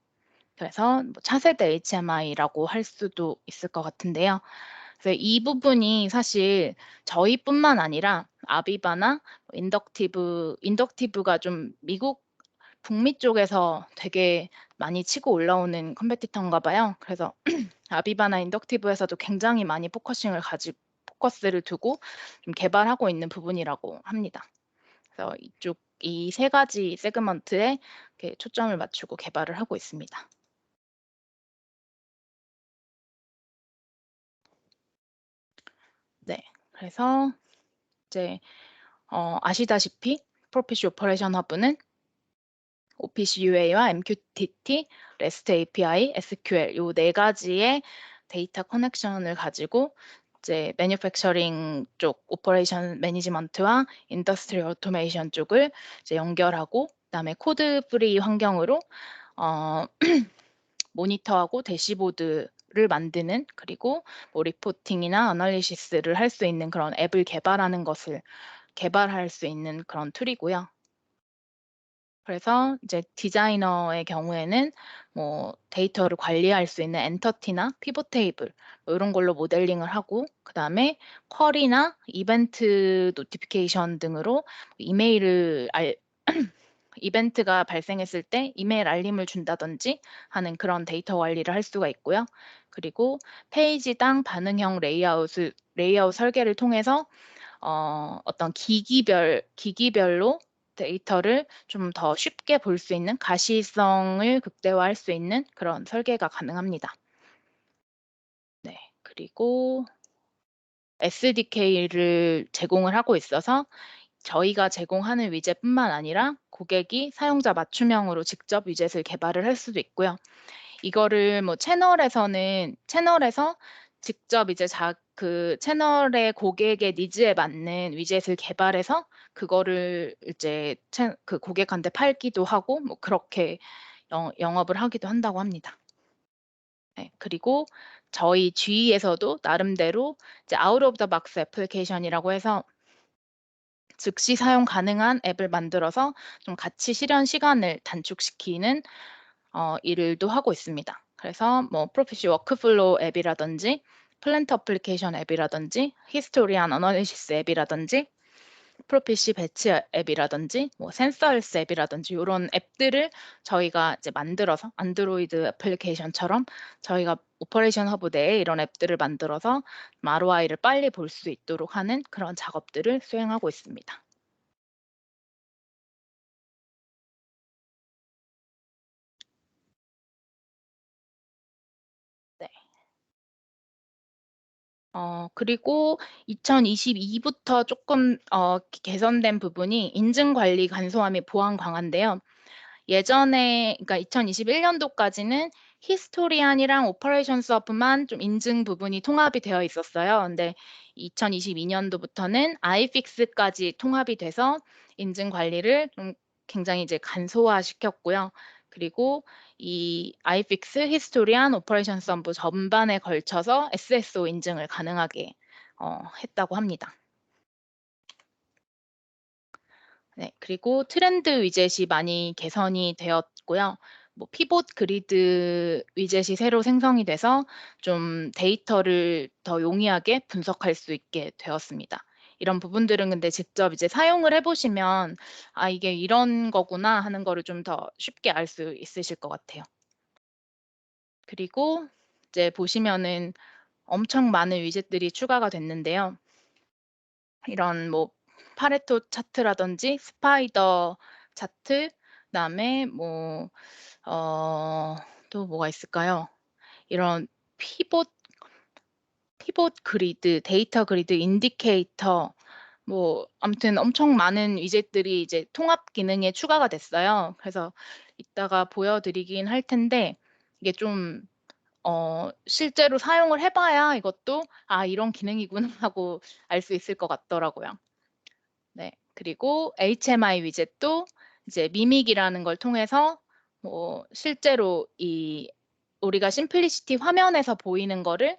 그래서 뭐 차세대 HMI라고 할 수도 있을 것 같은데요. 그래서 이 부분이 사실 저희뿐만 아니라 아비바나 인덕티브가 좀 미국 북미 쪽에서 되게 많이 치고 올라오는 컴페티터인가 봐요. 그래서 아비바나 인덕티브에서도 굉장히 많이 포커스를 두고 좀 개발하고 있는 부분이라고 합니다. 그래서 이쪽 이 세 가지 세그먼트에 이렇게 초점을 맞추고 개발을 하고 있습니다. 네. 그래서 이제 아시다시피 프로피시 오퍼레이션 허브는 OPC UA와 MQTT, REST API, SQL 요 네 가지의 데이터 커넥션을 가지고 이제 매뉴팩처링 쪽 오퍼레이션 매니지먼트와 인더스트리얼 오토메이션 쪽을 이제 연결하고 그다음에 코드 프리 환경으로 어 모니터하고 대시보드를 만드는 그리고 뭐 리포팅이나 애널리시스를 할 수 있는 그런 앱을 개발하는 것을 개발할 수 있는 그런 툴이고요. 그래서 이제 디자이너의 경우에는 뭐 데이터를 관리할 수 있는 엔터티나 피벗 테이블 뭐 이런 걸로 모델링을 하고 그다음에 쿼리나 이벤트 노티피케이션 등으로 이메일을 이벤트가 발생했을 때 이메일 알림을 준다든지 하는 그런 데이터 관리를 할 수가 있고요. 그리고 페이지당 반응형 레이아웃 설계를 통해서 어떤 기기별로 데이터를 좀 더 쉽게 볼 수 있는 가시성을 극대화할 수 있는 그런 설계가 가능합니다. 네. 그리고 SDK를 제공을 하고 있어서 저희가 제공하는 위젯뿐만 아니라 고객이 사용자 맞춤형으로 직접 위젯을 개발을 할 수도 있고요. 이거를 뭐 채널에서 직접 이제 그 채널의 고객의 니즈에 맞는 위젯을 개발해서 그거를 이제 그 고객한테 팔기도 하고 뭐 그렇게 영업을 하기도 한다고 합니다. 네. 그리고 저희 G에서도 나름대로 이제 아웃 오브 더 박스 애플리케이션이라고 해서 즉시 사용 가능한 앱을 만들어서 좀 같이 실현 시간을 단축시키는 일도 하고 있습니다. 그래서 뭐 프로피시 워크플로우 앱이라든지 플랜트 어플리케이션 앱이라든지 히스토리안 어널리시스 앱이라든지 프로피시 배치 앱이라든지 뭐 센서헬스 앱이라든지 요런 앱들을 저희가 이제 만들어서 안드로이드 애플리케이션처럼 저희가 오퍼레이션 허브 내에 이런 앱들을 만들어서 ROI를 빨리 볼 수 있도록 하는 그런 작업들을 수행하고 있습니다. 네. 그리고 2022부터 조금 개선된 부분이 인증 관리 간소화 및 보안 강화인데요. 예전에 그러니까 2021년도까지는 히스토리안이랑 오퍼레이션 서브만 좀 인증 부분이 통합이 되어 있었어요. 근데 2022년도부터는 아이픽스까지 통합이 돼서 인증 관리를 좀 굉장히 이제 간소화시켰고요. 그리고 이 아이픽스, 히스토리안, 오퍼레이션 서브 전반에 걸쳐서 SSO 인증을 가능하게 했다고 합니다. 네. 그리고 트렌드 위젯이 많이 개선이 되었고요. 뭐 피봇 그리드 위젯이 새로 생성이 돼서 좀 데이터를 더 용이하게 분석할 수 있게 되었습니다. 이런 부분들은 근데 직접 이제 사용을 해 보시면 '아 이게 이런 거구나.' 하는 거를 좀 더 쉽게 알 수 있으실 것 같아요. 그리고 이제 보시면은 엄청 많은 위젯들이 추가가 됐는데요. 이런 뭐 파레토 차트라든지 스파이더 차트 그다음에 뭐 또 뭐가 있을까요? 이런 피봇 그리드, 데이터 그리드, 인디케이터 뭐 아무튼 엄청 많은 위젯들이 이제 통합 기능에 추가가 됐어요. 그래서 이따가 보여 드리긴 할 텐데 이게 좀 실제로 사용을 해 봐야 이것도 '아 이런 기능이구나.' 하고 알 수 있을 것 같더라고요. 네. 그리고 HMI 위젯도 이제 미믹이라는 걸 통해서 뭐 실제로 이 우리가 심플리시티 화면에서 보이는 거를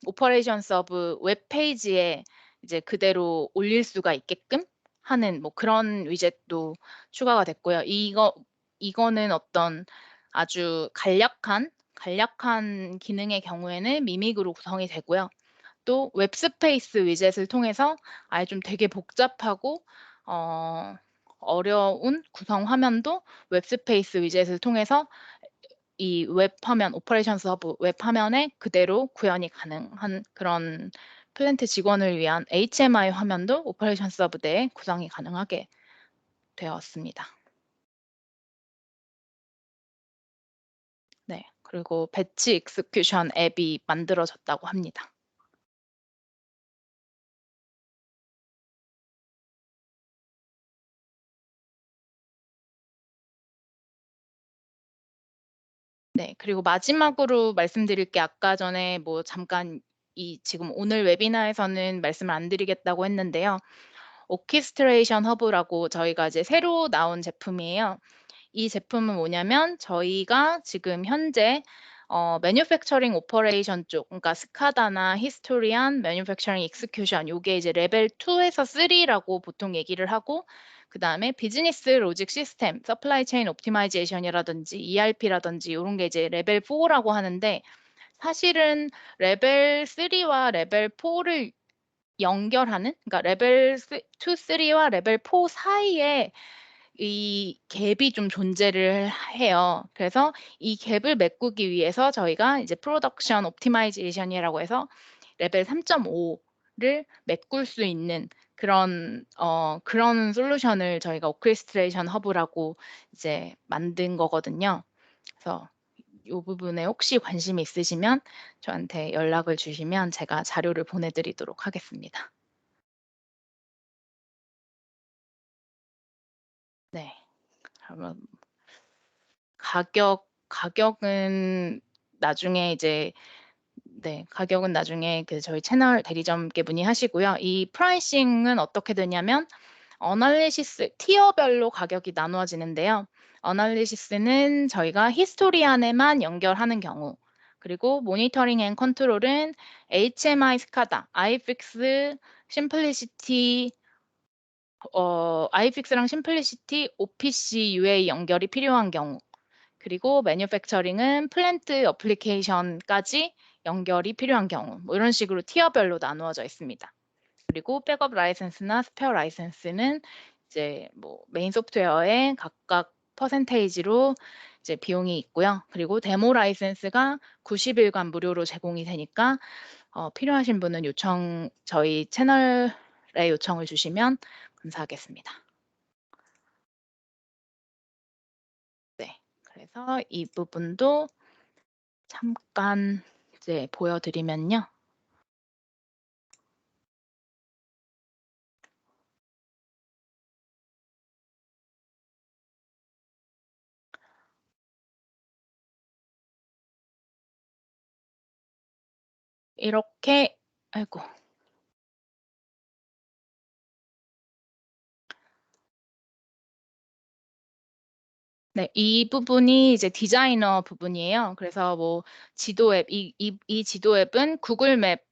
오퍼레이션스 오브 웹페이지에 이제 그대로 올릴 수가 있게끔 하는 뭐 그런 위젯도 추가가 됐고요. 이거는 어떤 아주 간략한 기능의 경우에는 미믹으로 구성이 되고요. 또 웹스페이스 위젯을 통해서 아예 좀 되게 복잡하고 어려운 구성 화면도 웹스페이스 위젯을 통해서 이 웹 화면, 오퍼레이션스 허브 웹 화면에 그대로 구현이 가능한 그런 플랜트 직원을 위한 HMI 화면도 오퍼레이션스 허브 내에 구성이 가능하게 되었습니다. 네. 그리고 배치 익스큐션 앱이 만들어졌다고 합니다. 네. 그리고 마지막으로 말씀드릴 게 아까 전에 뭐 잠깐 지금 오늘 웨비나에서는 말씀을 안 드리겠다고 했는데요. 오케스트레이션 허브라고 저희가 이제 새로 나온 제품이에요. 이 제품은 뭐냐면 저희가 지금 현재 매뉴팩처링 오퍼레이션 쪽, 그러니까 스카다나 히스토리안, 매뉴팩처링 익스큐션 요게 이제 레벨 2에서 3라고 보통 얘기를 하고, 그다음에 비즈니스 로직 시스템, 서플라이 체인 옵티마이제이션이라든지 ERP라든지 요런 게 이제 레벨 4라고 하는데, 사실은 레벨 3와 레벨 4를 연결하는, 그러니까 레벨 2, 3와 레벨 4 사이에 이 갭이 좀 존재를 해요. 그래서 이 갭을 메꾸기 위해서 저희가 이제 프로덕션 옵티마이제이션이라고 해서 레벨 3.5를 메꿀 수 있는 그런 솔루션을 저희가 오케스트레이션 허브라고 이제 만든 거거든요. 그래서 이 부분에 혹시 관심이 있으시면 저한테 연락을 주시면 제가 자료를 보내드리도록 하겠습니다. 네. 그러면 가격은 나중에 이제 가격은 나중에 그 저희 채널 대리점께 문의하시고요. 이 프라이싱은 어떻게 되냐면 어널리시스 티어별로 가격이 나누어지는데요. 어널리시스는 저희가 히스토리안에만 연결하는 경우, 그리고 모니터링 앤 컨트롤은 HMI 스카다, 아이픽스, 심플리시티, 아이픽스랑 심플리시티, OPC UA 연결이 필요한 경우, 그리고 매뉴팩처링은 플랜트 어플리케이션까지 연결이 필요한 경우, 뭐 이런 식으로 티어별로 나누어져 있습니다. 그리고 백업 라이센스나 스페어 라이센스는 이제 뭐 메인 소프트웨어에 각각 퍼센테이지로 이제 비용이 있고요. 그리고 데모 라이센스가 90일간 무료로 제공이 되니까 필요하신 분은 저희 채널에 요청을 주시면 감사하겠습니다. 네. 그래서 이 부분도 잠깐 이제 보여드리면요. 이렇게 아이고. 네. 이 부분이 이제 디자이너 부분이에요. 그래서 뭐 지도 앱 이 지도 앱은 구글 맵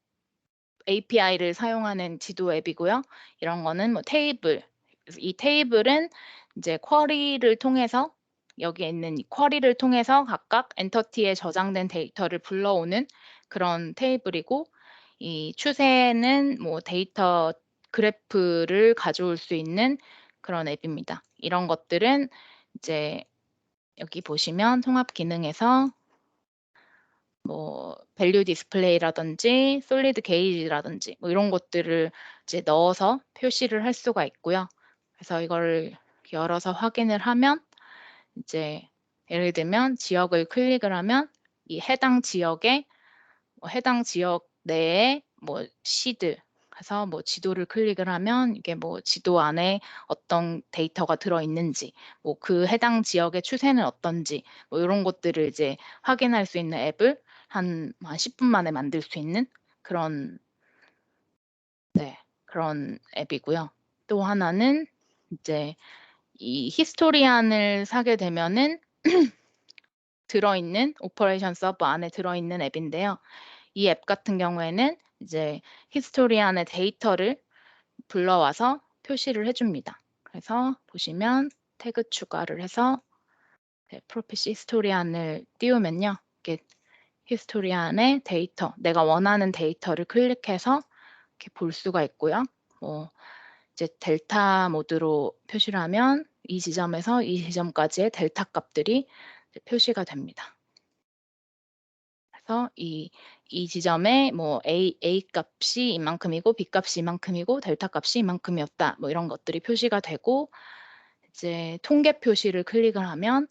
API를 사용하는 지도 앱이고요. 이런 거는 뭐 테이블. 그래서 이 테이블은 이제 쿼리를 통해서 여기에 있는 이 쿼리를 통해서 각각 엔터티에 저장된 데이터를 불러오는 그런 테이블이고, 이 추세는 뭐 데이터 그래프를 가져올 수 있는 그런 앱입니다. 이런 것들은 이제 여기 보시면 통합 기능에서 뭐 밸류 디스플레이라든지 솔리드 게이지라든지 뭐 이런 것들을 이제 넣어서 표시를 할 수가 있고요. 그래서 이걸 열어서 확인을 하면 이제 예를 들면 지역을 클릭을 하면 이 해당 지역 내에 뭐 시드 해서 뭐 지도를 클릭을 하면 이게 뭐 지도 안에 어떤 데이터가 들어 있는지, 뭐 그 해당 지역의 추세는 어떤지, 뭐 요런 것들을 이제 확인할 수 있는 앱을 한 10분 만에 만들 수 있는 그런 그런 앱이고요. 또 하나는 이제 이 히스토리안을 사게 되면은 들어있는 오퍼레이션 서버 안에 들어있는 앱인데요. 이 앱 같은 경우에는 이제 히스토리 안의 데이터를 불러와서 표시를 해 줍니다. 그래서 보시면 태그 추가를 해서 프로피시 히스토리안을 띄우면요. 이렇게 히스토리안의 데이터, 내가 원하는 데이터를 클릭해서 이렇게 볼 수가 있고요. 뭐 이제 델타 모드로 표시를 하면 이 지점에서 이 지점까지의 델타 값들이 표시가 됩니다. 그래서 이 지점에 뭐 A 값이 이만큼이고 B 값이 이만큼이고 델타 값이 이만큼이었다. 뭐 이런 것들이 표시가 되고 이제 통계 표시를 클릭을 하면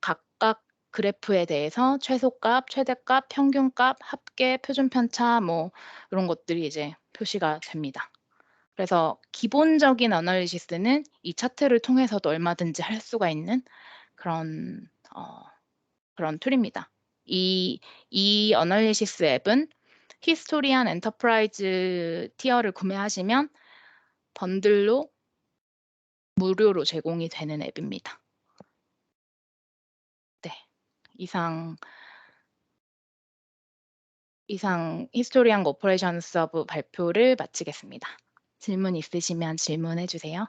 각각 그래프에 대해서 최소값, 최대값, 평균값, 합계, 표준 편차 뭐 이런 것들이 이제 표시가 됩니다. 그래서 기본적인 애널리시스는 이 차트를 통해서도 얼마든지 할 수가 있는 그런 그런 툴입니다. 이 애널리시스 앱은 히스토리안 엔터프라이즈 티어를 구매하시면 번들로 무료로 제공이 되는 앱입니다. 네. 이상 히스토리안 오퍼레이션 서브 발표를 마치겠습니다. 질문 있으시면 질문해 주세요.